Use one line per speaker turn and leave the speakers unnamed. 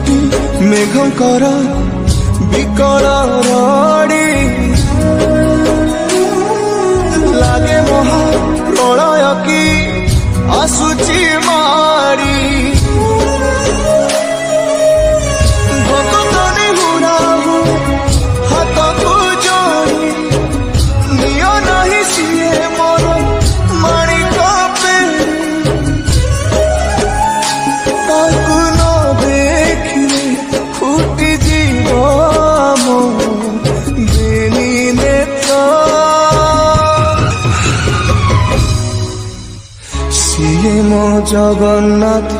कोटी मेघंकर विकल रड़ी लागे महा प्रलय की आसुची मारी भक्तनी हुराहु हाथ को जोड़ी नियो नहीं सिए मोर माणिक पे ताकू न देखिले फुटी जीव मो बेनी नेत्र सिए मो जगन्नाथ।